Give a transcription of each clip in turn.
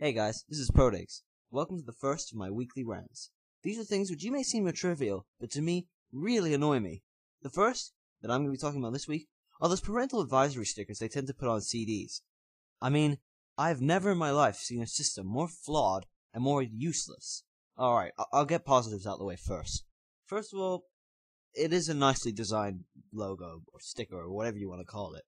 Hey guys, this is Prodig. Welcome to the first of my weekly rants. These are things which you may seem trivial, but to me, really annoy me. The first, that I'm going to be talking about this week, are those parental advisory stickers they tend to put on CDs. I mean, I've never in my life seen a system more flawed and more useless. Alright, I'll get positives out of the way first. First of all, it is a nicely designed logo, or sticker, or whatever you want to call it.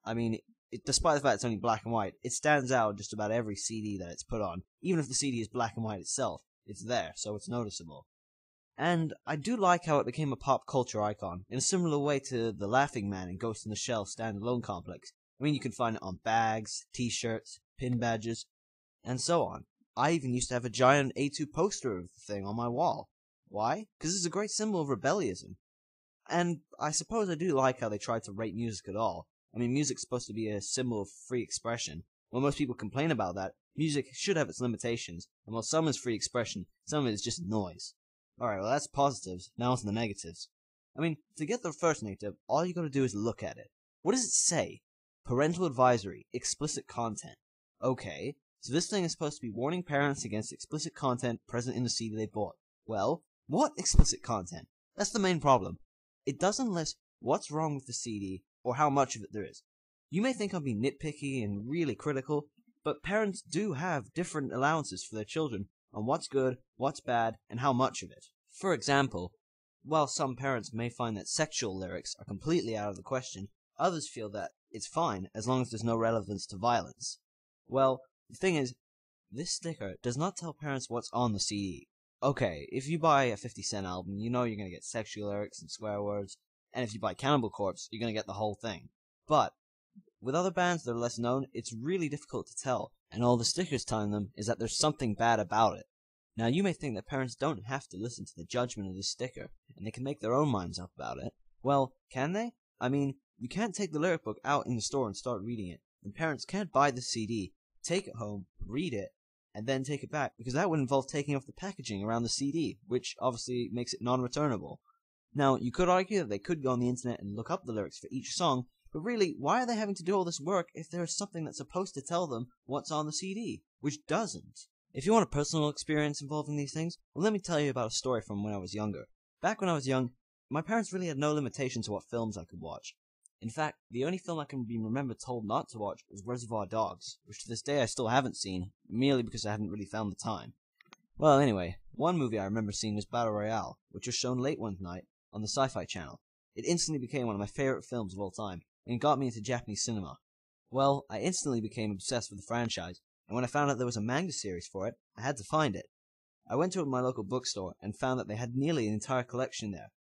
I mean, despite the fact it's only black and white, it stands out just about every CD that it's put on. Even if the CD is black and white itself, it's there, so it's noticeable. And I do like how it became a pop culture icon, in a similar way to the Laughing Man in Ghost in the Shell standalone complex. I mean, you can find it on bags, t-shirts, pin badges, and so on. I even used to have a giant A2 poster of the thing on my wall. Why? Because it's a great symbol of rebellism. And I suppose I do like how they tried to rate music at all. I mean, music's supposed to be a symbol of free expression. While most people complain about that, music should have its limitations, and while some is free expression, some of it is just noise. Alright, well that's positives, now on to the negatives. I mean, to get the first negative, all you gotta do is look at it. What does it say? Parental Advisory, explicit content. Okay, so this thing is supposed to be warning parents against explicit content present in the CD they bought. Well, what explicit content? That's the main problem. It doesn't list what's wrong with the CD, or how much of it there is. You may think I'm being nitpicky and really critical, but parents do have different allowances for their children on what's good, what's bad, and how much of it. For example, while some parents may find that sexual lyrics are completely out of the question, others feel that it's fine as long as there's no relevance to violence. Well, the thing is, this sticker does not tell parents what's on the CD. Okay, if you buy a 50 Cent album, you know you're going to get sexual lyrics and swear words, and if you buy Cannibal Corpse, you're going to get the whole thing. But with other bands that are less known, it's really difficult to tell, and all the stickers telling them is that there's something bad about it. Now, you may think that parents don't have to listen to the judgment of this sticker, and they can make their own minds up about it. Well, can they? I mean, you can't take the lyric book out in the store and start reading it, and parents can't buy the CD, take it home, read it, and then take it back, because that would involve taking off the packaging around the CD, which obviously makes it non-returnable. Now, you could argue that they could go on the internet and look up the lyrics for each song, but really, why are they having to do all this work if there is something that's supposed to tell them what's on the CD, which doesn't? If you want a personal experience involving these things, well, let me tell you about a story from when I was younger. Back when I was young, my parents really had no limitation to what films I could watch. In fact, the only film I can be remembered told not to watch was Reservoir Dogs, which to this day I still haven't seen, merely because I haven't really found the time. Well, anyway, one movie I remember seeing was Battle Royale, which was shown late one night on the Sci-Fi Channel. It instantly became one of my favorite films of all time, and got me into Japanese cinema. Well, I instantly became obsessed with the franchise, and when I found out there was a manga series for it, I had to find it. I went to my local bookstore and found that they had nearly an entire collection there.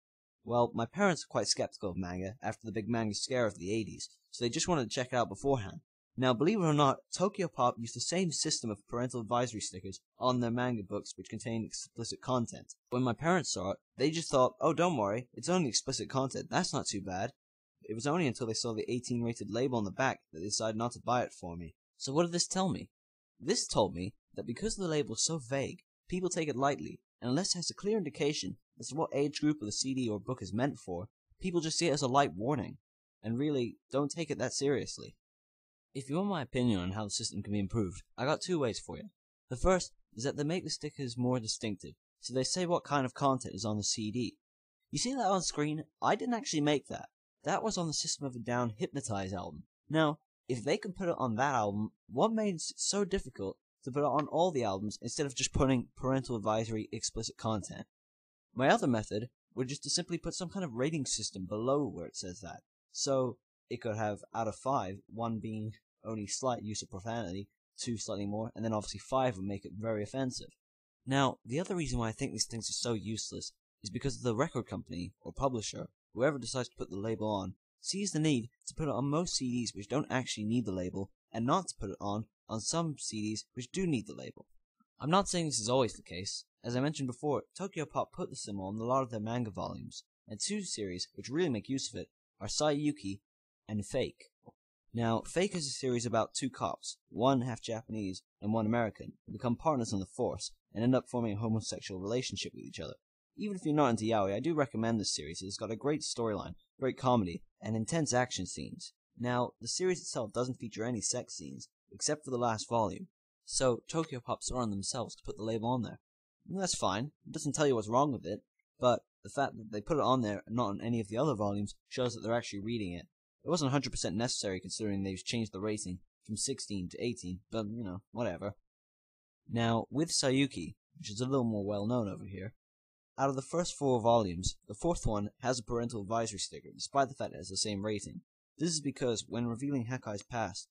Well, my parents were quite skeptical of manga after the big manga scare of the 80s, so they just wanted to check it out beforehand. Now, believe it or not, Tokyo Pop used the same system of parental advisory stickers on their manga books which contained explicit content. When my parents saw it, they just thought, oh, don't worry, it's only explicit content, that's not too bad. It was only until they saw the 18 rated label on the back that they decided not to buy it for me. So what did this tell me? This told me that because the label is so vague, people take it lightly, and unless it has a clear indication as to what age group of the CD or book is meant for, people just see it as a light warning, and really don't take it that seriously. If you want my opinion on how the system can be improved, I got two ways for you. The first is that they make the stickers more distinctive, so they say what kind of content is on the CD. You see that on screen? I didn't actually make that. That was on the System of a Down Hypnotize album. Now, if they can put it on that album, what made it so difficult to put it on all the albums instead of just putting parental advisory explicit content? My other method would just to simply put some kind of rating system below where it says that. So, it could have out of 5, 1 being only slight use of profanity, 2 slightly more, and then obviously 5 would make it very offensive. Now, the other reason why I think these things are so useless is because the record company, or publisher, whoever decides to put the label on, sees the need to put it on most CDs which don't actually need the label, and not to put it on some CDs which do need the label. I'm not saying this is always the case. As I mentioned before, Tokyo Pop put the symbol on a lot of their manga volumes, and 2 series which really make use of it are Sayuki and Fake. Now, Fake is a series about 2 cops, one half Japanese and one American, who become partners in the force and end up forming a homosexual relationship with each other. Even if you're not into yaoi, I do recommend this series. It's got a great storyline, great comedy, and intense action scenes. Now, the series itself doesn't feature any sex scenes, except for the last volume. So Tokyopop saw on themselves to put the label on there. And that's fine, it doesn't tell you what's wrong with it, but the fact that they put it on there and not on any of the other volumes shows that they're actually reading it. It wasn't 100% necessary considering they've changed the rating from 16 to 18, but whatever. Now, with Sayuki, which is a little more well known over here, out of the first 4 volumes, the 4th one has a parental advisory sticker, despite the fact it has the same rating. This is because when revealing Hakai's past,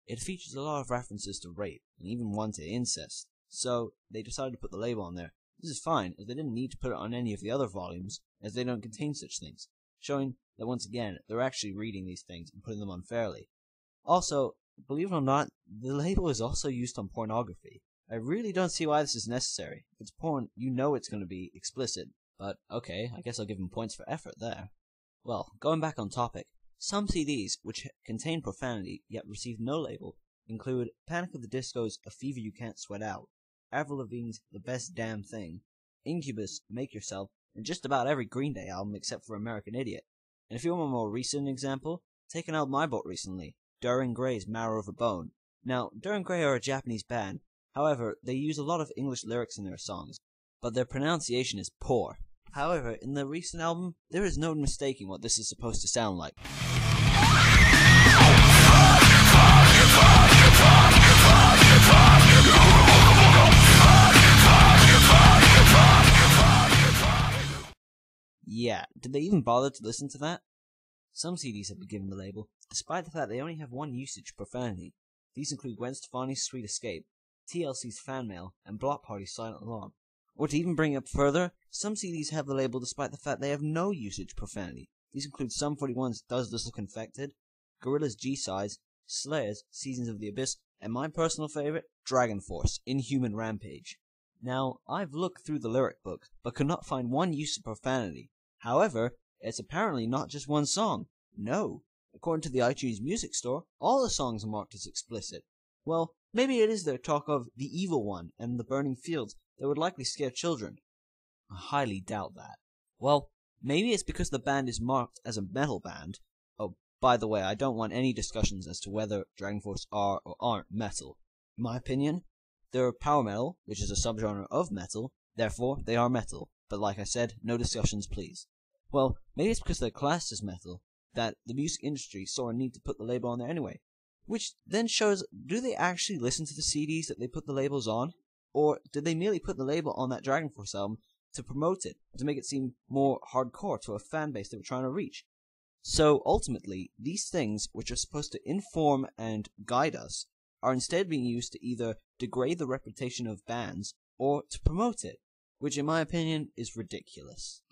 it features a lot of references to rape, and even one to incest, so they decided to put the label on there. This is fine, as they didn't need to put it on any of the other volumes, as they don't contain such things, showing that once again, they're actually reading these things and putting them on fairly. Also, believe it or not, the label is also used on pornography. I really don't see why this is necessary. If it's porn, you know it's going to be explicit, but okay, I guess I'll give them points for effort there. Well, going back on topic, some CDs which contain profanity yet receive no label include Panic at the Disco's A Fever You Can't Sweat Out, Avril Lavigne's The Best Damn Thing, Incubus' Make Yourself, and just about every Green Day album except for American Idiot. And if you want a more recent example, take an album I bought recently, Duran Gray's Marrow of a Bone. Now, Duran Gray are a Japanese band, however, they use a lot of English lyrics in their songs, but their pronunciation is poor. However, in the recent album, there is no mistaking what this is supposed to sound like. Yeah, did they even bother to listen to that? Some CDs have been given the label, despite the fact they only have one usage profanity. These include Gwen Stefani's Sweet Escape, TLC's Fan Mail, and Block Party's Silent Alarm. Or to even bring it up further, some CDs have the label despite the fact they have no usage profanity. These include Sum 41's Does This Look Infected, Gorillaz G-Sides, Slayer's Seasons of the Abyss, and my personal favorite, Dragon Force, Inhuman Rampage. Now, I've looked through the lyric book, but could not find one use of profanity. However, it's apparently not just one song. No. According to the iTunes Music Store, all the songs are marked as explicit. Well, maybe it is their talk of the evil one and the burning fields that would likely scare children. I highly doubt that. Well, maybe it's because the band is marked as a metal band. Oh, by the way, I don't want any discussions as to whether Dragon Force are or aren't metal. In my opinion, they're power metal, which is a subgenre of metal, therefore they are metal. But like I said, no discussions please. Well, maybe it's because they're classed as metal that the music industry saw a need to put the label on there anyway. Which then shows, do they actually listen to the CDs that they put the labels on? Or did they merely put the label on that Dragon Force album to promote it, to make it seem more hardcore to a fan base they were trying to reach? So ultimately, these things, which are supposed to inform and guide us, are instead being used to either degrade the reputation of bands or to promote it, which in my opinion is ridiculous.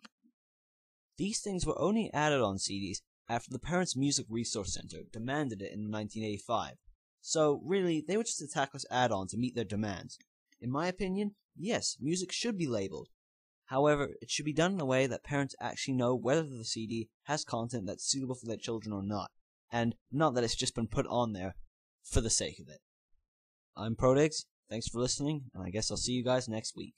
These things were only added on CDs after the Parents Music Resource Center demanded it in 1985. So really, they were just a tactless add-on to meet their demands. In my opinion, yes, music should be labeled. However, it should be done in a way that parents actually know whether the CD has content that's suitable for their children or not, and not that it's just been put on there for the sake of it. I'm Prodig, thanks for listening, and I guess I'll see you guys next week.